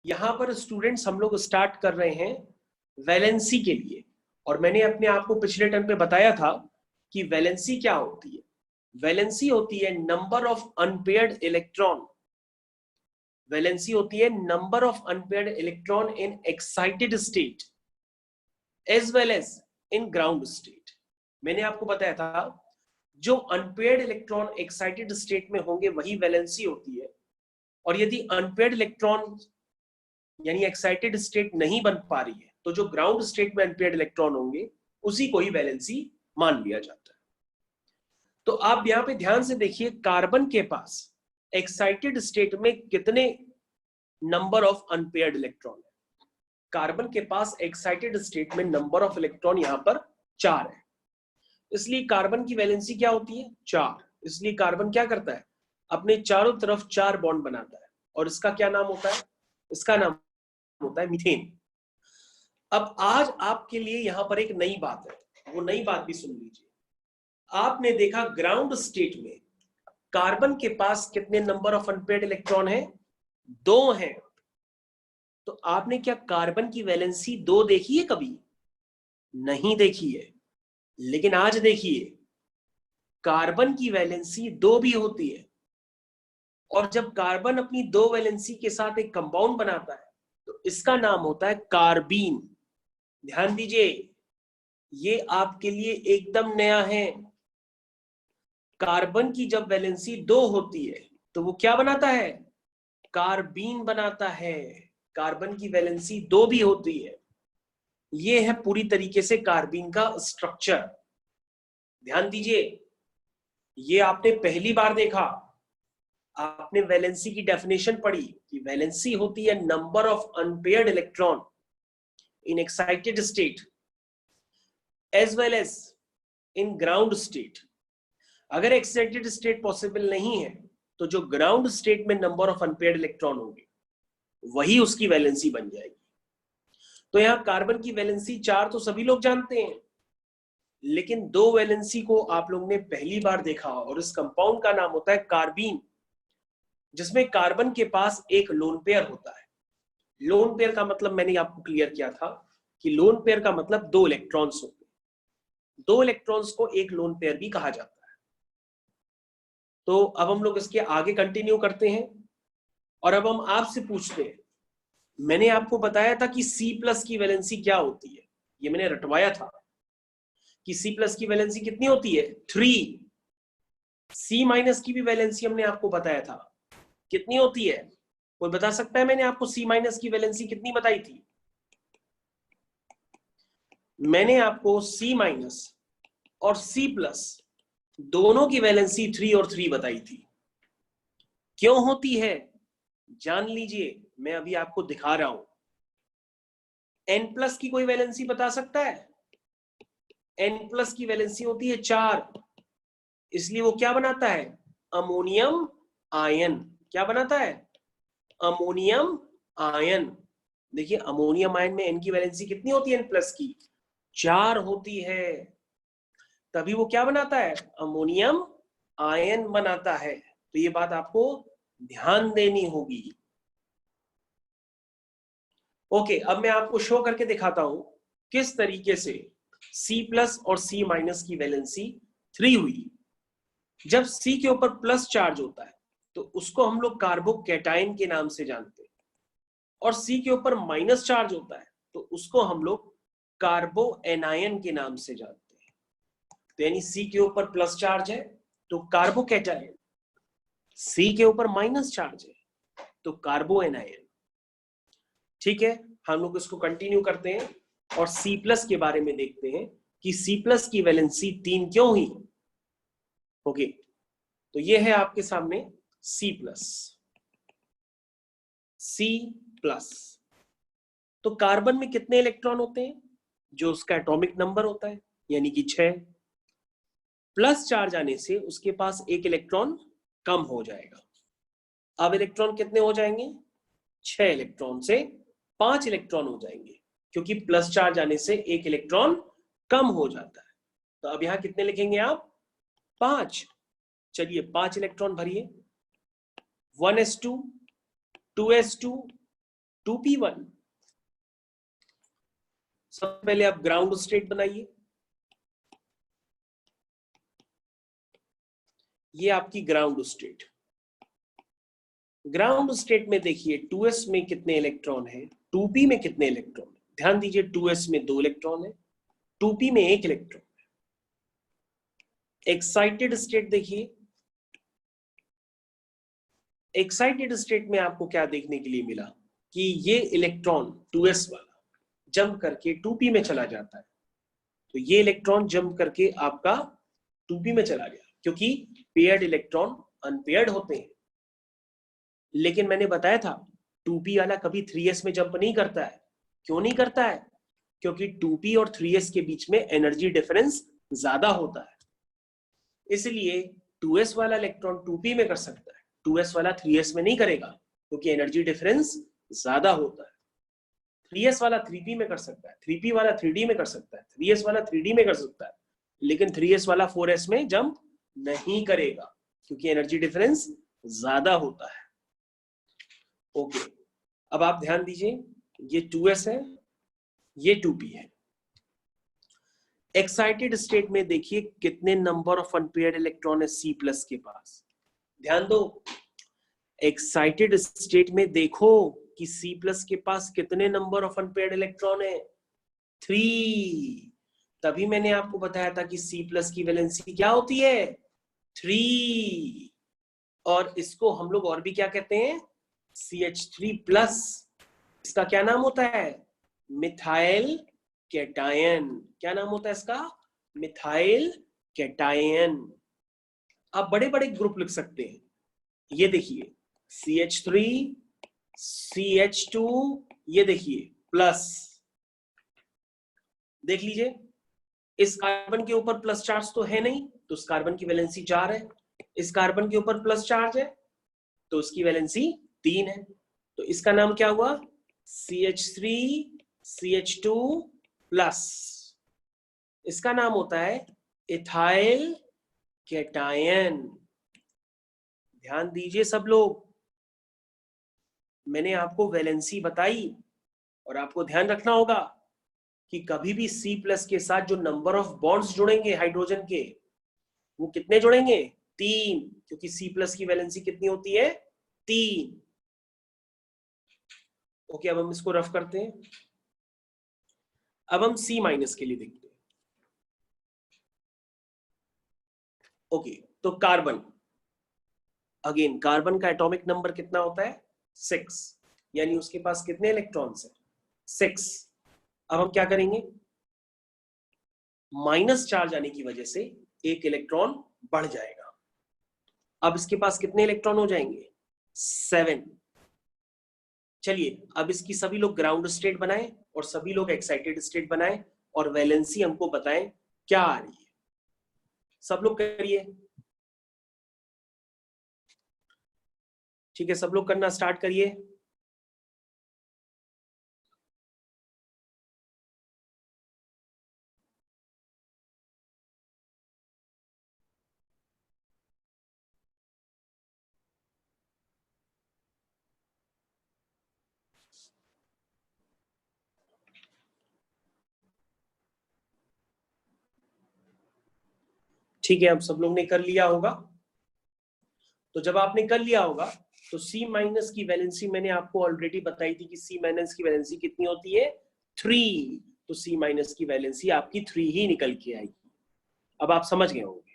यहां पर स्टूडेंट्स हम लोग स्टार्ट कर रहे हैं वैलेंसी के लिए। और मैंने अपने आप को पिछले टर्म पे बताया था कि वैलेंसी क्या होती है। वैलेंसी होती है number of unpaired electron. Valency होती है number of unpaired electron in excited state as well as in ground state. मैंने आपको बताया था जो अनपेयर्ड इलेक्ट्रॉन एक्साइटेड स्टेट में होंगे वही वैलेंसी होती है, और यदि अनपेयर्ड इलेक्ट्रॉन यानी एक्साइटेड स्टेट नहीं बन पा रही है तो जो ग्राउंड स्टेट में अनपेयर्ड इलेक्ट्रॉन होंगे उसी को ही वैलेंसी मान लिया जाता है। तो आप यहां पे ध्यान से देखिए, कार्बन के पास एक्साइटेड स्टेट में कितने नंबर ऑफ अनपेयर्ड इलेक्ट्रॉन है। कार्बन के पास एक्साइटेड स्टेट में नंबर ऑफ इलेक्ट्रॉन यहां पर 4 है, इसलिए कार्बन की वैलेंसी क्या होती है 4। इसलिए कार्बन क्या करता है, अपने चारों तरफ 4 बॉन्ड बनाता है, और इसका क्या नाम होता है, इसका नाम होता है मीथेन। अब आज आपके लिए यहां पर एक नई बात है, वो नई बात भी सुन लीजिए। आपने देखा ग्राउंड स्टेट में कार्बन के पास कितने नंबर ऑफ अनपेयर्ड इलेक्ट्रॉन है, 2 हैं। तो आपने क्या कार्बन की वैलेंसी 2 देखी है कभी? नहीं देखी है। लेकिन आज देखिए, कार्बन की वैलेंसी 2 भी होती है, और जब कार्बन अपनी 2 वैलेंसी के साथ एक कंपाउंड बनाता है तो इसका नाम होता है कार्बीन। ध्यान दीजिए, ये आपके लिए एकदम नया है। कार्बन की जब वैलेंसी 2 होती है तो वो क्या बनाता है, कार्बीन बनाता है। कार्बन की वैलेंसी 2 भी होती है। ये है पूरी तरीके से कार्बीन का स्ट्रक्चर। ध्यान दीजिए, ये आपने पहली बार देखा। आपने वैलेंसी की डेफिनेशन पढ़ी कि वैलेंसी होती है number of unpaired electron in excited state as well as in ground state. अगर एक्साइटेड स्टेट पॉसिबल नहीं है तो जो ग्राउंड स्टेट में नंबर ऑफ अनपेयर्ड इलेक्ट्रॉन होंगे वही उसकी वैलेंसी बन जाएगी। तो यहां कार्बन की वैलेंसी 4 तो सभी लोग जानते हैं, लेकिन 2 वैलेंसी को आप लोगों ने पहली बार देखा, और इस कंपाउंड का नाम होता है कार्बीन, जिसमें कार्बन के पास एक लोन पेयर होता है। लोन पेयर का मतलब मैंने आपको क्लियर किया था कि लोन पेयर का मतलब 2 इलेक्ट्रॉन्स होते हैं। 2 इलेक्ट्रॉन्स को एक लोन पेयर भी कहा जाता है। तो अब हम लोग इसके आगे कंटिन्यू करते हैं, और अब हम आपसे पूछते हैं, मैंने आपको बताया था कि C+ की वैलेंसी क्या होती है, ये मैंने रटवाया था कि C+ की वैलेंसी कितनी होती है 3। C- की भी वैलेंसी हमने आपको बताया था, कितनी होती है, कोई बता सकता है? मैंने आपको C- की वैलेंसी कितनी बताई थी? मैंने आपको C- और C+ दोनों की वैलेंसी 3 और 3 बताई थी। क्यों होती है जान लीजिए, मैं अभी आपको दिखा रहा हूं। N+ की कोई वैलेंसी बता सकता है? N+ की वैलेंसी होती है 4, इसलिए वो क्या बनाता है, अमोनियम आयन। क्या बनाता है, अमोनियम आयन। देखिए अमोनियम आयन में N की वैलेंसी कितनी होती है, N+ की 4 होती है, तभी वो क्या बनाता है, अमोनियम आयन बनाता है। तो ये बात आपको ध्यान देनी होगी। ओके, अब मैं आपको शो करके दिखाता हूं किस तरीके से C+ और C- की वैलेंसी 3 हुई। जब C के ऊपर प्लस चार्ज होता है तो उसको हम लोग कार्बोकैटायन के नाम से जानते हैं, और C के ऊपर माइनस चार्ज होता है तो उसको हम लोग कार्बो एनायन के नाम से जानते हैं। तो यानी C के ऊपर प्लस चार्ज है तो कार्बोकैटायन, C के ऊपर माइनस चार्ज है तो कार्बो एनायन। ठीक है, हम लोग इसको कंटिन्यू करते हैं और C+ के बारे में देखते हैं कि C+ की वैलेंसी 3 क्यों हुई। ओके, तो ये है आपके सामने C+। तो कार्बन में कितने इलेक्ट्रॉन होते हैं, जो उसका एटॉमिक नंबर होता है, यानी कि 6। प्लस चार्ज आने से उसके पास एक इलेक्ट्रॉन कम हो जाएगा। अब इलेक्ट्रॉन कितने हो जाएंगे, 6 इलेक्ट्रॉन से 5 इलेक्ट्रॉन हो जाएंगे, क्योंकि प्लस चार्ज आने से एक इलेक्ट्रॉन कम हो जाता है। तो अब यहां कितने लिखेंगे आप, 5। चलिए 5 इलेक्ट्रॉन भरिए, 1s2, 2s2, 2p1। सबसे पहले आप ग्राउंड स्टेट बनाइए। ये आपकी ग्राउंड स्टेट। ग्राउंड स्टेट में देखिए 2s में कितने इलेक्ट्रॉन है, 2p में कितने इलेक्ट्रॉन है। ध्यान दीजिए 2s में 2 इलेक्ट्रॉन है, 2p में 1 इलेक्ट्रॉन है। एक्साइटेड स्टेट देखिए, एक्साइटेड स्टेट में आपको क्या देखने के लिए मिला कि ये इलेक्ट्रॉन 2s वाला जंप करके 2p में चला जाता है। तो ये इलेक्ट्रॉन जंप करके आपका 2p में चला गया, क्योंकि पेयर्ड इलेक्ट्रॉन अनपेयर्ड होते हैं। लेकिन मैंने बताया था 2p वाला कभी 3s में जंप नहीं करता है। क्यों नहीं करता है? क्योंकि 2p और 3s के बीच में एनर्जी डिफरेंस ज्यादा होता है। इसलिए 2s वाला इलेक्ट्रॉन 2p में कर सकता है, 2s वाला 3s में नहीं करेगा, क्योंकि एनर्जी डिफरेंस ज्यादा होता है। 3s वाला 3p में कर सकता है, 3p वाला 3d में कर सकता है, 3s वाला 3d में कर सकता है, लेकिन 3s वाला 4s में जंप नहीं करेगा, क्योंकि एनर्जी डिफरेंस ज्यादा होता है। ओके, अब आप ध्यान दीजिए, ये 2s है, ये 2p है। एक्साइटेड स्टेट में देखिए कितने नंबर ऑफ अनपेयर्ड इलेक्ट्रॉन है C+ के पास। ध्यान दो, एक्साइटेड स्टेट में देखो कि C+ के पास कितने नंबर ऑफ अनपेयर्ड इलेक्ट्रॉन है, 3। तभी मैंने आपको बताया था कि C+ की वैलेंसी क्या होती है, 3। और इसको हम लोग और भी क्या कहते हैं, CH3+। इसका क्या नाम होता है, मिथाइल कैटायन। क्या नाम होता है इसका, मिथाइल कैटायन। आप बड़े बड़े ग्रुप लिख सकते हैं। ये देखिए CH3, CH2, ये देखिए प्लस। देख लीजिए, इस कार्बन के ऊपर प्लस चार्ज तो है नहीं, तो उस कार्बन की वैलेंसी 4 है। इस कार्बन के ऊपर प्लस चार्ज है, तो उसकी वैलेंसी 3 है। तो इसका नाम क्या हुआ, CH3, CH2 प्लस। इसका नाम होता है इथाइल कैटायन। ध्यान दीजिए सब लोग, मैंने आपको वैलेंसी बताई, और आपको ध्यान रखना होगा कि कभी भी C+ के साथ जो नंबर ऑफ बॉन्ड्स जुड़ेंगे हाइड्रोजन के, वो कितने जुड़ेंगे, 3, क्योंकि C+ की वैलेंसी कितनी होती है, 3। ओके, अब हम इसको रफ करते हैं। अब हम C- के लिए देखते हैं। ओके, तो कार्बन, अगेन कार्बन का एटॉमिक नंबर कितना होता है, 6, यानी उसके पास कितने इलेक्ट्रॉन्स हैं, 6। अब हम क्या करेंगे, माइनस चार्ज आने की वजह से एक इलेक्ट्रॉन बढ़ जाएगा। अब इसके पास कितने इलेक्ट्रॉन हो जाएंगे, 7। चलिए, अब इसकी सभी लोग ग्राउंड स्टेट बनाएं और सभी लोग एक्साइटेड स्टेट बनाएं, और वैलेंसी हमको बताएं क्या आ रही है। सब लोग करिए, ठीक है, सब लोग करना स्टार्ट करिए। ठीक है, अब सब लोग ने कर लिया होगा। तो जब आपने कर लिया होगा तो C- की वैलेंसी मैंने आपको ऑलरेडी बताई थी कि C- की वैलेंसी कितनी होती है, 3। तो C- की वैलेंसी आपकी 3 ही निकल के आएगी। अब आप समझ गए होंगे।